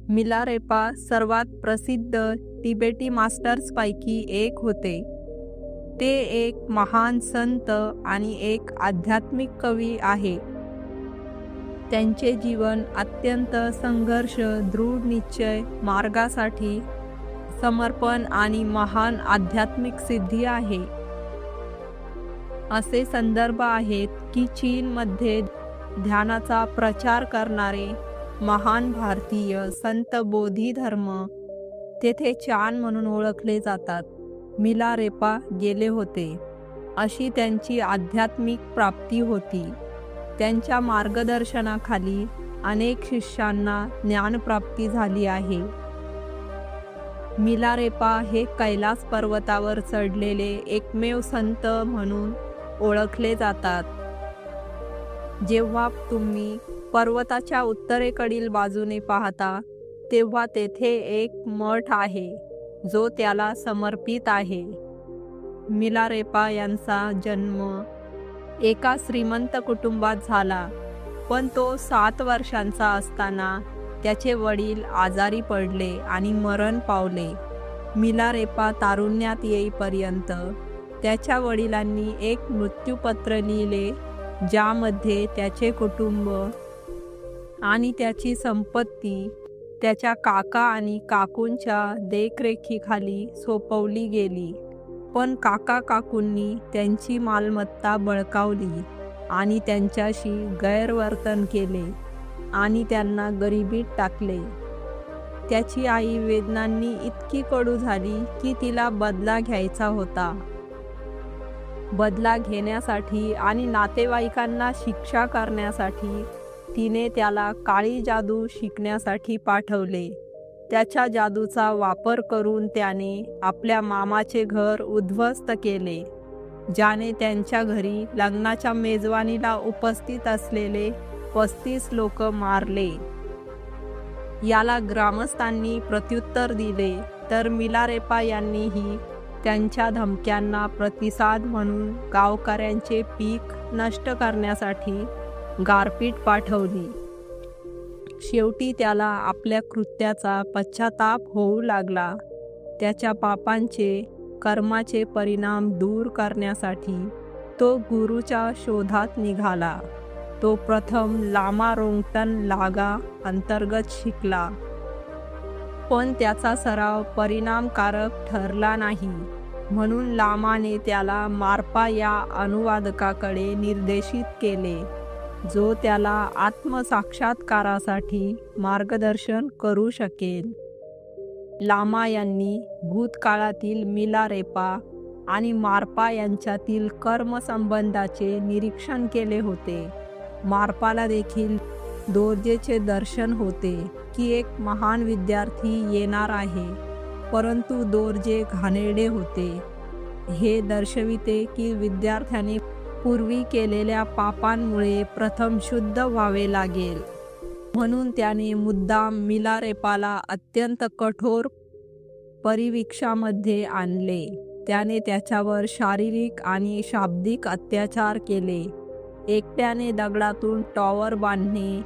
मिलारेपा सर्वात प्रसिद्ध तिबेटी मास्टर्सपैकी एक होते. ते एक महान संत आणि एक आध्यात्मिक कवी आहे. त्यांचे जीवन अत्यंत संघर्ष, दृढ निश्चय, मार्गासाठी समर्पण आणि महान आध्यात्मिक सिद्धी आहे. असे संदर्भ आहेत की चीनमध्ये ध्यानाचा प्रचार करणारे महान भारतीय संत बोधिधर्म तेथे चान म्हणून ओळखले जातात. मिलारेपा गेले होते, अशी त्यांची आध्यात्मिक प्राप्ती होती. त्यांच्या मार्गदर्शनाखाली अनेक शिष्यांना ज्ञानप्राप्ती झाली आहे. मिलारेपा हे कैलास पर्वतावर चढलेले एकमेव संत म्हणून ओळखले जातात. जेव्हा तुम्ही पर्वताच्या उत्तरेकडील बाजूने पाहता तेव्हा तेथे एक मठ आहे जो त्याला समर्पित आहे. मिलारेपा यांचा जन्म एका श्रीमंत कुटुंबात झाला, पण तो 7 वर्षांचा असताना त्याचे वडील आजारी पडले आणि मरण पावले. मिलारेपा तारुण्यात येईपर्यंत त्याच्या वडिलांनी एक मृत्यूपत्र लिहिले, ज्यामध्ये त्याचे कुटुंब आणि त्याची संपत्ती त्याच्या काका आणि काकूंच्या देखरेखीखाली सोपवली गेली. पण काका काकूंनी त्यांची मालमत्ता बळकावली आणि त्यांच्याशी गैरवर्तन केले आणि त्यांना गरिबीत टाकले. त्याची आई वेदनांनी इतकी कडू झाली की तिला बदला घ्यायचा होता. बदला घेण्यासाठी आणि नातेवाईकांना शिक्षा करण्यासाठी तिने त्याला काळी जादू शिकण्यासाठी पाठवले. त्याच्या जादूचा वापर करून त्याने आपल्या मामाचे घर उद्ध्वस्त केले, ज्याने त्यांच्या घरी लग्नाच्या मेजवानीला उपस्थित असलेले 35 लोक मारले. याला ग्रामस्थांनी प्रत्युत्तर दिले, तर मिलारेपा यांनीही त्यांच्या धमक्यांना प्रतिसाद म्हणून गावकऱ्यांचे पीक नष्ट करण्यासाठी गारपीट पाठवली. शेवटी त्याला आपल्या कृत्याचा पश्चाताप होऊ लागला. त्याच्या पापांचे कर्माचे परिणाम दूर करण्यासाठी तो गुरुच्या शोधात निघाला. तो प्रथम लामा रोंगटन लागा अंतर्गत शिकला, पण त्याचा सराव परिणामकारक ठरला नाही. म्हणून लामाने त्याला मार्पा या अनुवादकाकडे निर्देशित केले, जो त्याला आत्मसाक्षात्कारासाठी मार्गदर्शन करू शकेल. लामा यांनी भूतकाळातील मिलारेपा आणि मार्पा यांच्यातील कर्मसंबंधाचे निरीक्षण केले होते. मार्पाला देखील दोर्जेचे दर्शन होते की एक महान विद्यार्थी येणार आहे, परंतु दोर्जे घाणेरडे होते. हे दर्शविते की विद्यार्थ्याने पूर्वी केलेल्या पापांमुळे प्रथम शुद्ध व्हावे लागेल. म्हणून त्याने मुद्दाम मिलारेपाला अत्यंत कठोर परिवीक्षामध्ये आणले. त्याने त्याच्यावर शारीरिक आणि शाब्दिक अत्याचार केले. एकट्याने दगडातून टॉवर बांधणे,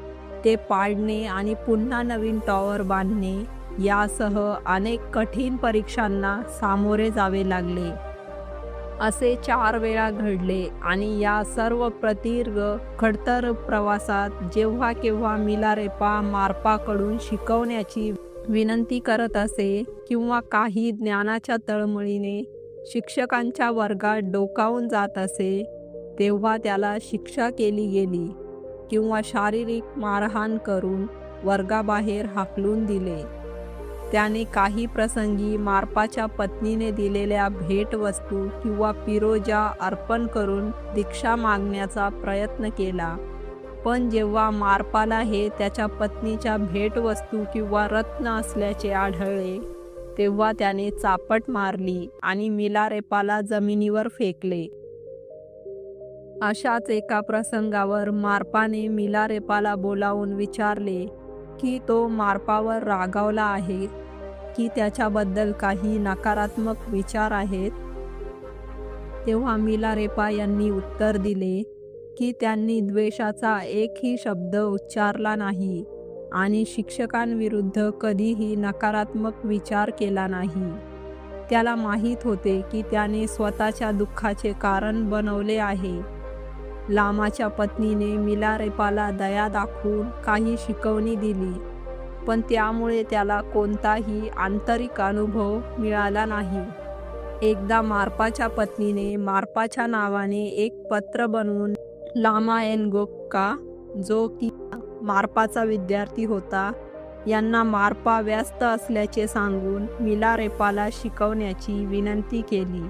ते पाडणे आणि पुन्हा नवीन टॉवर बांधणे यासह अनेक कठीण परीक्षांना सामोरे जावे लागले. असे 4 वेळा घडले आणि या सर्व प्रदीर्घ खडतर प्रवासात जेव्हा केव्हा मिलारेपा मार्पाकडून शिकवण्याची विनंती करत असे किंवा काही ज्ञानाच्या तळमळीने शिक्षकांच्या वर्गात डोकावून जात असे, तेव्हा त्याला शिक्षा केली गेली किंवा शारीरिक मारहाण करून वर्गाबाहेर हाकलून दिले. त्याने काही प्रसंगी मार्पाच्या पत्नीने दिलेल्या भेटवस्तू किंवा पिरोजा अर्पण करून दीक्षा मागण्याचा प्रयत्न केला. पण जेव्हा मार्पाला हे त्याच्या पत्नीच्या भेटवस्तू किंवा रत्न असल्याचे आढळले, तेव्हा त्याने चापट मारली आणि मिलारेपाला जमिनीवर फेकले. अशाच एका प्रसंगावर मार्पाने मिलारेपाला बोलावून विचारले की तो मार्पावर रागावला आहे की त्याच्याबद्दल काही नकारात्मक विचार आहेत. तेव्हा मिलारेपा यांनी उत्तर दिले की त्यांनी द्वेषाचा एकही शब्द उच्चारला नाही आणि शिक्षकांविरुद्ध कधीही नकारात्मक विचार केला नाही. त्याला माहीत होते की त्याने स्वतःच्या दुःखाचे कारण बनवले आहे. लामाच्या पत्नीने मिलारेपाला दया दाखवून काही शिकवणी दिली, पण त्यामुळे त्याला कोणताही आंतरिक अनुभव मिळाला नाही. एकदा मार्पाच्या पत्नीने मार्पाच्या नावाने एक पत्र बनवून लामा एनगोक्का, जो की मार्पाचा विद्यार्थी होता, यांना मार्पा व्यस्त असल्याचे सांगून मिलारेपाला शिकवण्याची विनंती केली.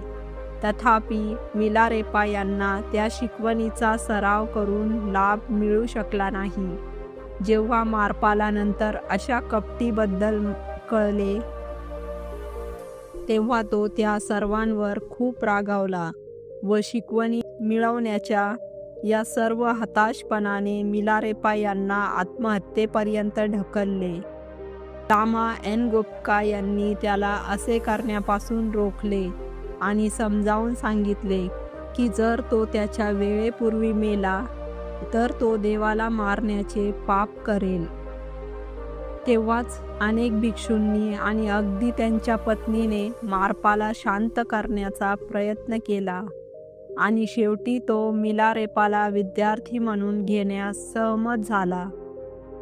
तथापि मिलारेपा यांना त्या शिकवणीचा सराव करून लाभ मिळू शकला नाही. जेव्हा मार्पाला नंतर अशा कपटीबद्दल कळले तेव्हा तो त्या सर्वांवर खूप रागावला व शिकवणी मिळवण्याच्या या सर्व हताशपणाने मिलारेपा यांना आत्महत्येपर्यंत ढकलले. लामा एनगोक्का यांनी त्याला असे करण्यापासून रोखले आणि समजावून सांगितले की जर तो त्याच्या वेळेपूर्वी मेला तर तो देवाला मारण्याचे पाप करेल. तेव्हाच अनेक भिक्षूंनी आणि अगदी त्यांच्या पत्नीने मार्पाला शांत करण्याचा प्रयत्न केला आणि शेवटी तो मिलारेपाला विद्यार्थी म्हणून घेण्यास सहमत झाला.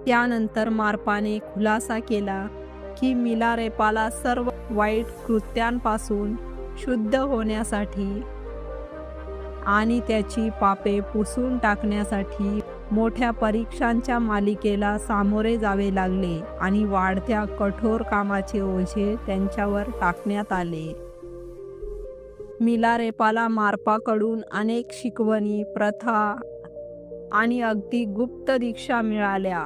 त्यानंतर मार्पाने खुलासा केला की मिलारेपाला सर्व वाईट कृत्यांपासून शुद्ध होण्यासाठी आणि त्याची पापे पुसून टाकण्यासाठी मोठ्या परीक्षांच्या मालिकेला सामोरे जावे लागले आणि वाढत्या कठोर कामाचे ओझे त्यांच्यावर टाकण्यात आले. मिलारेपाला मार्पाकडून अनेक शिकवणी, प्रथा आणि अगदी गुप्त दीक्षा मिळाल्या.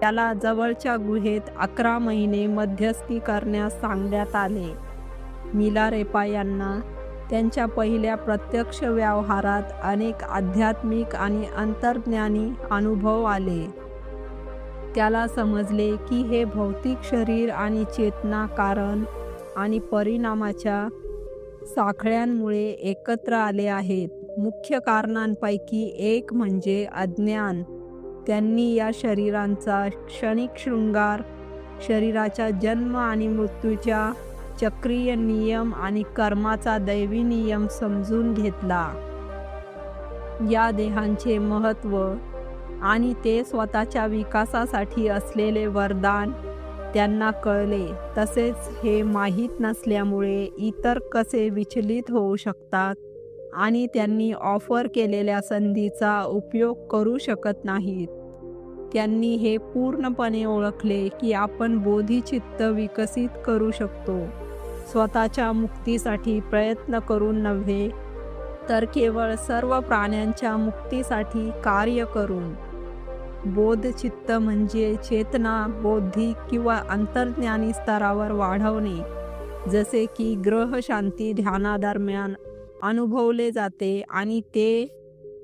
त्याला जवळच्या गुहेत 11 महिने मध्यस्थी करण्यास सांगण्यात आले. मिलारेपा यांना त्यांच्या पहिल्या प्रत्यक्ष व्यवहारात अनेक आध्यात्मिक आणि अंतर्ज्ञानी अनुभव आले. त्याला समजले की हे भौतिक शरीर आणि चेतना कारण आणि परिणामाच्या साखळ्यांमुळे एकत्र आले आहेत. मुख्य कारणांपैकी एक म्हणजे अज्ञान. त्यांनी या शरीरांचा क्षणिक शृंगार, शरीराच्या जन्म आणि मृत्यूच्या चक्रीय नियम आणि कर्माचा दैवी नियम समजून घेतला. या देहांचे महत्त्व आणि ते स्वतःच्या विकासासाठी असलेले वरदान त्यांना कळले. तसेच हे माहीत नसल्यामुळे इतर कसे विचलित होऊ शकतात आणि त्यांनी ऑफर केलेल्या संधीचा उपयोग करू शकत नाहीत. त्यांनी हे पूर्णपणे ओळखले की आपण बोधिचित्त विकसित करू शकतो, स्वतःच्या मुक्तीसाठी प्रयत्न करून नव्हे तर केवळ सर्व प्राण्यांच्या मुक्तीसाठी कार्य करून. बोधचित्त म्हणजे चेतना बौद्धिक किंवा अंतर्ज्ञानी स्तरावर वाढवणे, जसे की ग्रहशांती ध्यानादरम्यान अनुभवले जाते आणि ते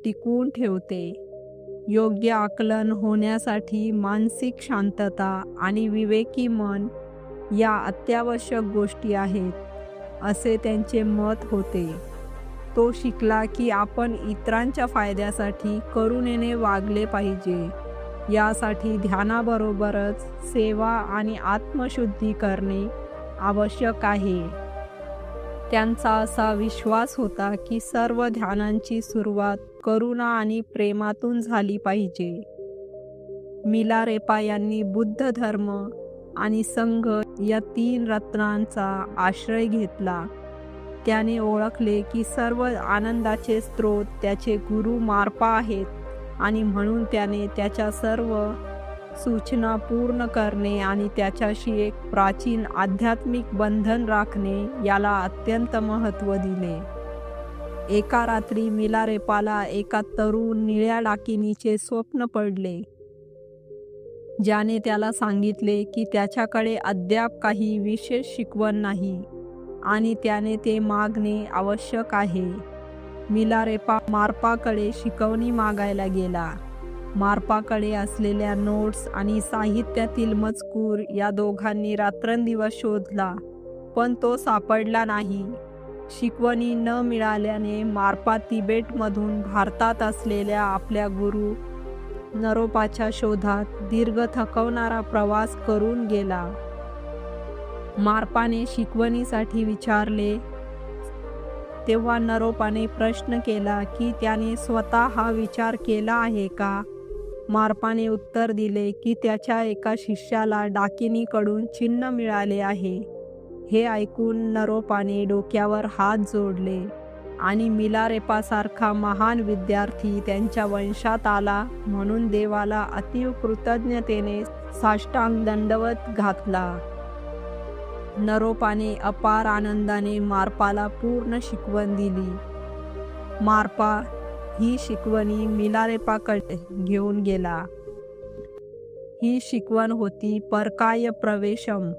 टिकवून ठेवते. योग्य आकलन होण्यासाठी मानसिक शांतता आणि विवेकी मन या अत्यावश्यक गोष्टी आहेत, असे त्यांचे मत होते. तो शिकला की आपण इतरांच्या फायद्यासाठी करुणेने वागले पाहिजे. यासाठी ध्यानाबरोबरच सेवा आणि आत्मशुद्धी करणे आवश्यक आहे. त्यांचा असा विश्वास होता की सर्व ध्यानांची सुरुवात करुणा आणि प्रेमातून झाली पाहिजे. मिलारेपा यांनी बुद्ध धर्म आणि संघ या 3 रत्नांचा आश्रय घेतला. त्याने ओळखले की सर्व आनंदाचे स्रोत त्याचे गुरु मार्पा आहेत आणि म्हणून त्याने त्याच्या सर्व सूचना पूर्ण करणे आणि त्याच्याशी एक प्राचीन आध्यात्मिक बंधन राखणे याला अत्यंत महत्त्व दिले. एका रात्री मिलारेपाला एका तरुण निळ्या डाकिनीचे स्वप्न पडले, ज्याने त्याला सांगितले की त्याच्याकडे अद्याप काही विशेष शिकवण नाही आणि त्याने ते मागणे आवश्यक आहे. मिलारेपा मार्पाकडे शिकवणी मागायला गेला. मार्पाकडे असलेल्या नोट्स आणि साहित्यातील मजकूर या दोघांनी रात्रंदिवस शोधला, पण तो सापडला नाही. शिकवणी न मिळाल्याने मार्पा तिबेटमधून भारतात असलेल्या आपल्या गुरु नरोपाच्या शोधात दीर्घ थकवणारा प्रवास करून गेला. मार्पाने शिकवणीसाठी विचारले तेव्हा नरोपाने प्रश्न केला की त्याने स्वतः हा विचार केला आहे का? मार्पाने उत्तर दिले की त्याच्या एका शिष्याला डाकिनीकडून चिन्ह मिळाले आहे. हे ऐकून नरोपाने डोक्यावर हात जोडले आणि मिलारेपासारखा महान विद्यार्थी त्यांच्या वंशात आला म्हणून देवाला अतीव कृतज्ञतेने साष्टांग दंडवत घातला. नरोपाने अपार आनंदाने मार्पाला पूर्ण शिकवण दिली. मार्पा ही शिकवणी मिलारेपाकडे घेऊन गेला. ही शिकवण होती परकाय प्रवेशम.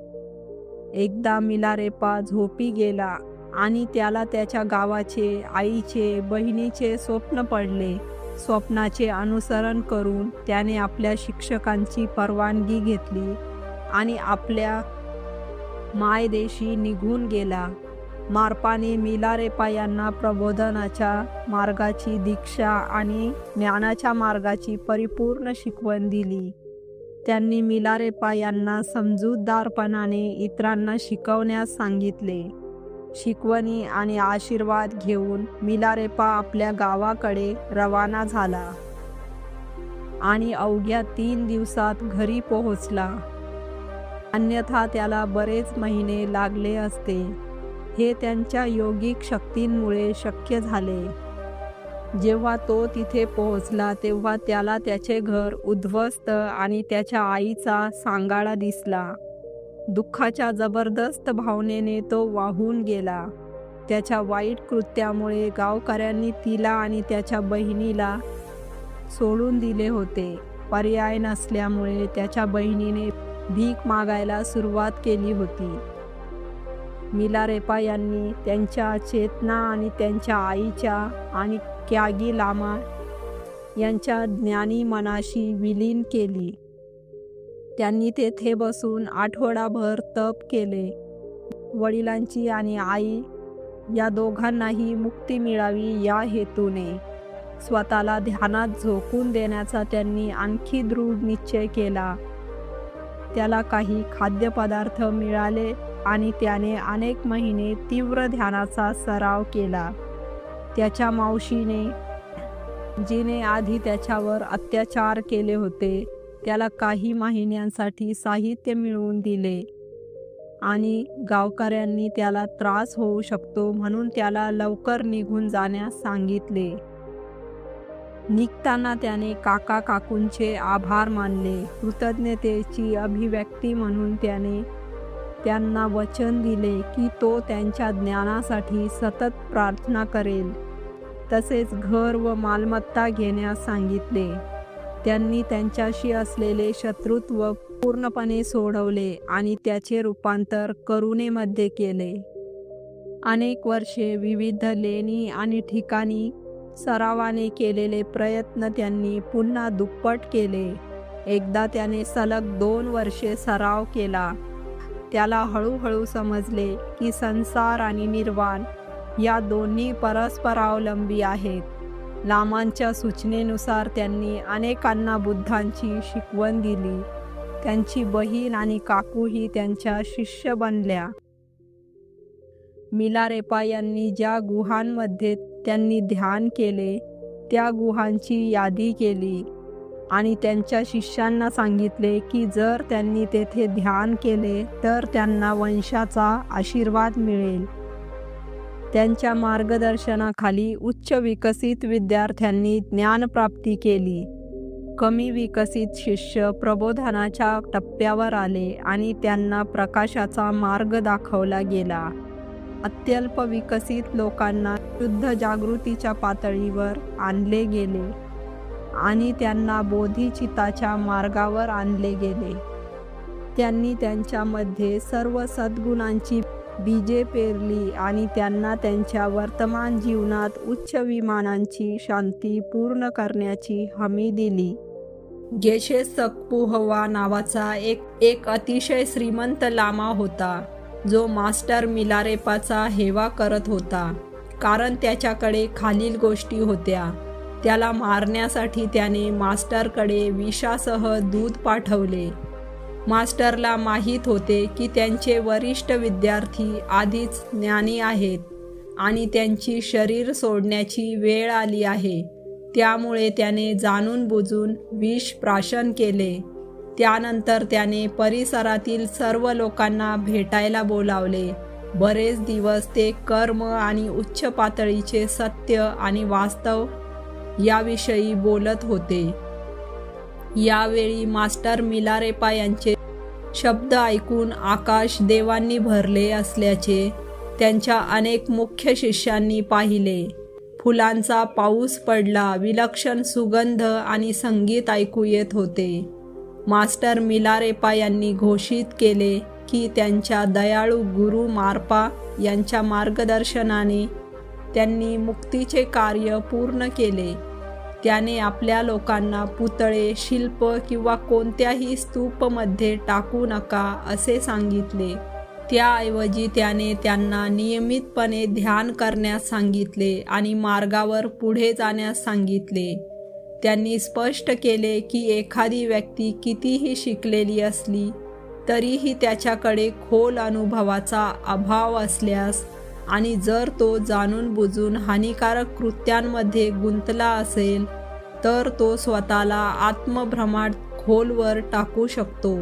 एकदा मिलारेपा झोपी गेला आणि त्याला त्याच्या गावाचे, आईचे, बहिणीचे स्वप्न पडले. स्वप्नाचे अनुसरण करून त्याने आपल्या शिक्षकांची परवानगी घेतली आणि आपल्या मायदेशी निघून गेला. मार्पाने मिलारेपा यांना प्रबोधनाच्या मार्गाची दीक्षा आणि ज्ञानाच्या मार्गाची परिपूर्ण शिकवण दिली. त्यांनी मिलारेपा यांना समजूतदारपणाने इतरांना शिकवण्यास सांगितले. शिकवणी आणि आशीर्वाद घेऊन मिलारेपा आपल्या गावाकडे रवाना झाला आणि अवघ्या 3 दिवसात घरी पोहोचला. अन्यथा त्याला बरेच महिने लागले असते. हे त्यांच्या योगिक शक्तींमुळे शक्य झाले. जेव्हा तो तिथे पोहोचला तेव्हा त्याला त्याचे घर उद्ध्वस्त आणि त्याच्या आईचा सांगाडा दिसला. दुःखाच्या जबरदस्त भावनेने तो वाहून गेला. त्याच्या वाईट कृत्यामुळे गावकऱ्यांनी तिला आणि त्याच्या बहिणीला सोडून दिले होते. पर्याय नसल्यामुळे त्याच्या बहिणीने भीक मागायला सुरुवात केली होती. मिलारेपा यांनी त्यांच्या चेतना आणि त्यांच्या आईच्या आणि क्यागी लामा यांच्या ज्ञानी मनाशी विलीन केली. त्यांनी तेथे बसून आठवडाभर तप केले. वडिलांची आणि आई या दोघांनाही मुक्ती मिळावी या हेतूने स्वतःला ध्यानात झोकून देण्याचा त्यांनी आणखी दृढ निश्चय केला. त्याला काही खाद्यपदार्थ मिळाले आणि त्याने अनेक महिने तीव्र ध्यानाचा सराव केला. त्याच्या मावशीने, जिने आधी त्याच्यावर अत्याचार केले होते, त्याला काही महिन्यांसाठी साहित्य मिळवून दिले आणि गावकऱ्यांनी त्याला त्रास होऊ शकतो म्हणून त्याला लवकर निघून जाण्यास सांगितले. निघताना त्याने काका काकूंचे आभार मानले. कृतज्ञतेची अभिव्यक्ती म्हणून त्याने त्यांना वचन दिले की तो त्यांच्या ज्ञानासाठी सतत प्रार्थना करेल. तसेच घर व मालमत्ता घेण्यास सांगितले. त्यांनी त्यांच्याशी असलेले शत्रुत्व पूर्णपणे सोडवले आणि त्याचे रूपांतर करुणेमध्ये केले. अनेक वर्षे विविध लेणी आणि ठिकाणी सरावाने केलेले प्रयत्न त्यांनी पुन्हा दुप्पट केले. एकदा त्याने सलग 2 वर्षे सराव केला. त्याला हळूहळू समजले की संसार आणि निर्वाण या दोन्ही परस्परावलंबी आहेत. लामांच्या सूचनेनुसार त्यांनी अनेकांना बुद्धांची शिकवण दिली. त्यांची बहीण आणि काकूही त्यांच्या शिष्य बनल्या. मिलारेपा यांनी ज्या गुहांमध्ये त्यांनी ध्यान केले त्या गुहांची यादी केली आणि त्यांच्या शिष्यांना सांगितले की जर त्यांनी तेथे ध्यान केले तर त्यांना वंशाचा आशीर्वाद मिळेल. त्यांच्या मार्गदर्शनाखाली उच्च विकसित विद्यार्थ्यांनी ज्ञानप्राप्ती केली. कमी विकसित शिष्य प्रबोधनाच्या टप्प्यावर आले आणि त्यांना प्रकाशाचा मार्ग दाखवला गेला. अत्यल्प विकसित लोकांना शुद्ध जागृतीच्या पातळीवर आणले गेले आणि त्यांना बोधिचित्ताच्या मार्गावर आणले गेले. त्यांनी त्यांच्यामध्ये सर्व सद्गुणांची बीजे पेरली आणि त्यांना त्यांच्या वर्तमान जीवनात उच्च विमानांची शांती पूर्ण करण्याची हमी दिली. गेशे सकपुहवा नावाचा एक अतिशय श्रीमंत लामा होता जो मास्टर मिलारेपाचा हेवा करत होता कारण त्याच्याकडे खालील गोष्टी होत्या. त्याला मारण्यासाठी त्याने मास्टरकडे विषासह दूध पाठवले. मास्टरला माहीत होते की त्यांचे वरिष्ठ विद्यार्थी आधीच ज्ञानी आहेत आणि त्यांची शरीर सोडण्याची वेळ आली आहे. त्यामुळे त्याने जाणून बुजून विष प्राशन केले. त्यानंतर त्याने परिसरातील सर्व लोकांना भेटायला बोलावले. बरेच दिवस ते कर्म आणि उच्च पातळीचे सत्य आणि वास्तव याविषयी बोलत होते. यावेळी मास्टर मिलारेपा यांचे शब्द ऐकून आकाश देवांनी भरले असल्याचे त्यांच्या अनेक मुख्य शिष्यांनी पाहिले. फुलांचा पाऊस पडला, विलक्षण सुगंध आणि संगीत ऐकू येत होते. मास्टर मिलारेपा यांनी घोषित केले की त्यांच्या दयाळू गुरु मार्पा यांच्या मार्गदर्शनाने त्यांनी मुक्तीचे कार्य पूर्ण केले. त्याने आपल्या लोकांना पुतळे, शिल्प किंवा कोणत्याही स्तूपमध्ये टाकू नका असे सांगितले. त्याऐवजी त्याने त्यांना नियमितपणे ध्यान करण्यास सांगितले आणि मार्गावर पुढे जाण्यास सांगितले. त्यांनी स्पष्ट केले की एखादी व्यक्ती कितीही शिकलेली असली तरीही त्याच्याकडे खोल अनुभवाचा अभाव असल्यास आणि जर तो जाणून बुजून हानिकारक कृत्यांमध्ये गुंतला असेल तर तो स्वतःला आत्मभ्रमात खोलवर टाकू शकतो.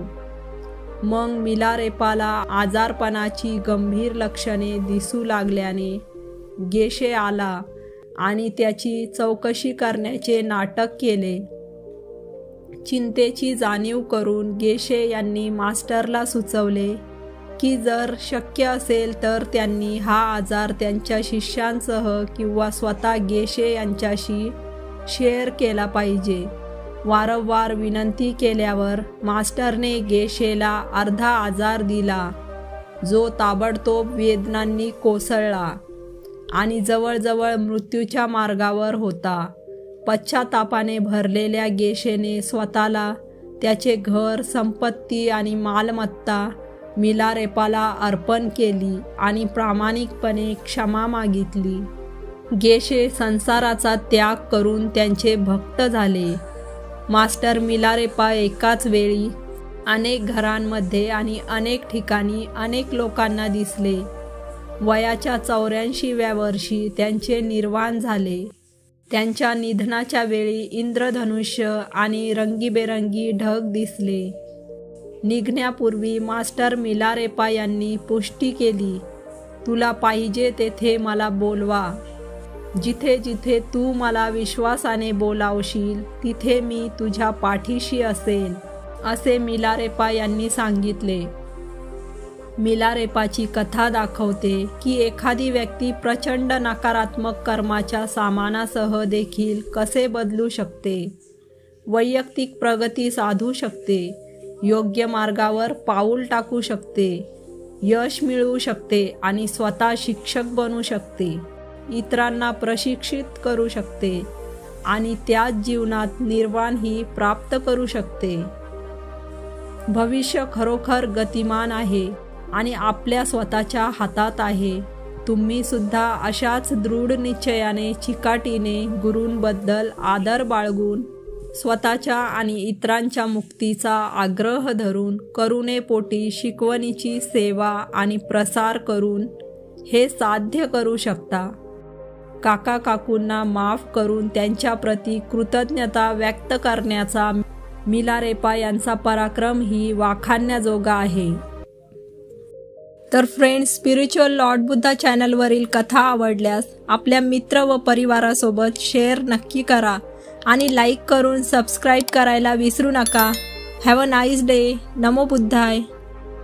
मग मिलारेपाला आजारपणाची गंभीर लक्षणे दिसू लागल्याने गेशे आला आणि त्याची चौकशी करण्याचे नाटक केले. चिंतेची जाणीव करून गेशे यांनी मास्टरला सुचवले की जर शक्य असेल तर त्यांनी हा आजार त्यांच्या शिष्यांसह किंवा स्वतः गेशे यांच्याशी शेअर केला पाहिजे. वारंवार विनंती केल्यावर मास्टरने गेशेला अर्धा आजार दिला, जो ताबडतोब वेदनांनी कोसळला आणि जवळजवळ मृत्यूच्या मार्गावर होता. पश्चातापाने भरलेल्या गेशेने स्वतःला, त्याचे घर, संपत्ती आणि मालमत्ता मिलारेपाला अर्पण केली आणि प्रामाणिकपणे क्षमा मागितली. गेशे संसाराचा त्याग करून त्यांचे भक्त झाले. मास्टर मिलारेपा एकाच वेळी अनेक घरांमध्ये आणि अनेक ठिकाणी अनेक लोकांना दिसले. वयाच्या 84व्या वर्षी त्यांचे निर्वाण झाले. त्यांच्या निधनाच्या वेळी इंद्रधनुष्य आणि रंगीबेरंगी ढग दिसले. निघण्यापूर्वी मास्टर मिलारेपा यांनी पुष्टी केली, तुला पाहिजे तेथे मला बोलवा. जिथे जिथे तू मला विश्वासाने बोलावशील तिथे मी तुझ्या पाठीशी असेन, असे मिलारेपा यांनी सांगितले. मिलारेपाची कथा दाखवते की एखादी व्यक्ती प्रचंड नकारात्मक कर्माच्या सामानासह देखील कसे बदलू शकते, वैयक्तिक प्रगती साधू शकते, योग्य मार्गावर पाऊल टाकू शकते, यश मिळवू शकते आणि स्वतः शिक्षक बनू शकते, इतरांना प्रशिक्षित करू शकते आणि त्याच जीवनात निर्वाणही प्राप्त करू शकते. भविष्य खरोखर गतिमान आहे आणि आपल्या स्वतःच्या हातात आहे. तुम्ही सुद्धा अशाच दृढ निश्चयाने, चिकाटीने, गुरूंबद्दल आदर बाळगून, स्वतःच्या आणि इतरांच्या मुक्तीचा आग्रह धरून, करुणेपोटी शिकवणीची सेवा आणि प्रसार करून हे साध्य करू शकता. काका काकूंना माफ करून त्यांच्याप्रती कृतज्ञता व्यक्त करण्याचा मिलारेपा यांचा पराक्रम ही वाखाणण्याजोगा आहे. तर फ्रेंड्स, स्पिरिच्युअल लॉर्ड बुद्धा चॅनलवरील कथा आवडल्यास आपल्या मित्र व परिवारासोबत शेअर नक्की करा आणि लाईक करून सबस्क्राईब करायला विसरू नका. Have a nice day. नमो बुद्धाय.